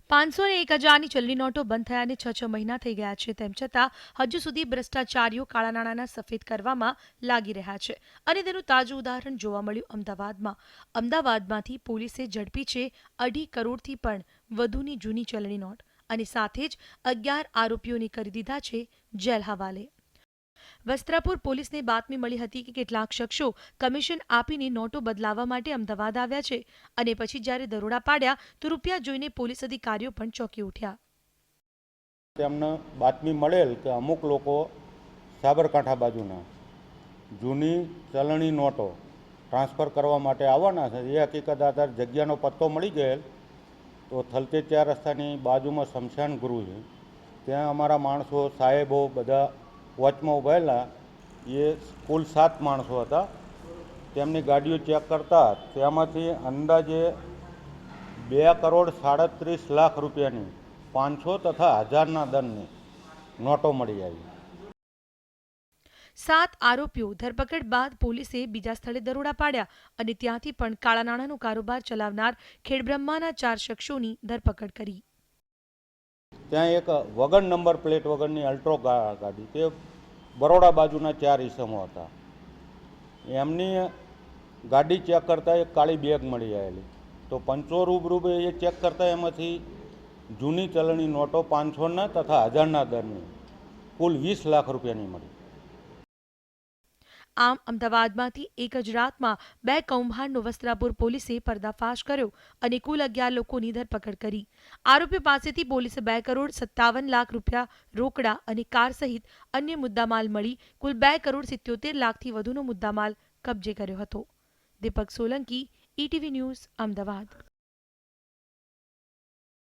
500 અને 1000ની ચલણી નોટો બંધ થયાને 6 મહિના થઈ ગયા છે. તેમ છતાં હજુ સુધી ભ્રષ્ટાચારીઓ કાળા નાણાંના સફેદ કરવામાં લાગી રહ્યા છે અને તેનું તાજું ઉદાહરણ જોવા મળ્યું અમદાવાદમાંથી પોલીસે ઝડપી છે 2.5 કરોડથી પણ વધુની જૂની ચલણી નોટ અને સાથે જ 11 આરોપીઓને કરી દીધા છે જેલ હવાલે. વસ્ત્રાપુર પોલીસને બાતમી મળી હતી કે કેટલાક શખ્સો કમિશન આપીને નોટો બદલાવવા માટે અમદાવાદ આવ્યા છે અને પછી જ્યારે દરોડા પાડ્યા તો રૂપિયા જોઈને પોલીસ અધિકારીઓ પણ ચોંકી ઉઠ્યા. તેમને બાતમી મળેલ કે અમુક લોકો સાબરકાંઠા બાજુના જૂની ચલણી નોટો ટ્રાન્સફર કરવા માટે આવવાના છે. એ હકીકત આધાર જગ્યાનો પત્તો મળી ગયેલ તો થલતેજ રસ્તાની બાજુમાં શમશાન ગૃહ છે, ત્યાં અમારા માણસો સાહેબો બધા વોચમાં ઉભેલા. એ કુલ 7 માણસો હતા. તેમની ગાડીઓ ચેક કરતા તેમાંથી અંદાજે 2.37 કરોડ રૂપિયાની 500 તથા 1000ના દરની નોટો મળી આવી. 7 આરોપીઓ ધરપકડ બાદ પોલીસે બીજા સ્થળે દરોડા પાડ્યા અને ત્યાંથી પણ કાળા નાણાંનો કારોબાર ચલાવનાર ખેડબ્રહ્માના 4 શખ્સોની ધરપકડ કરી. ત્યાં એક વગર નંબર પ્લેટ વગરની અલ્ટ્રો ગાડી, તે બરોડા બાજુના 4 ઈસમો હતા. એમની ગાડી ચેક કરતાં એક કાળી બેગ મળી આવેલી. તો પંચો રૂબરૂ એ ચેક કરતાં એમાંથી જૂની ચલણી નોટો 500ના તથા 1000ના દરની કુલ 20 લાખ રૂપિયાની મળી. આમ અમદાવાદમાંથી એક જ રાતમાં 2 કૌભાંડનો વસ્ત્રાપુર પોલીસે પર્દાફાશ કર્યો અને કુલ 11 લોકોની ધરપકડ કરી. આરોપીઓ પાસેથી પોલીસે 2.57 કરોડ રૂપિયા રોકડા અને કાર સહિત અન્ય મુદ્દામાલ મળી કુલ 2.77 કરોડથી વધુનો મુદ્દામાલ કબજે કર્યો હતો. દીપક સોલંકી, ETV ન્યૂઝ, અમદાવાદ.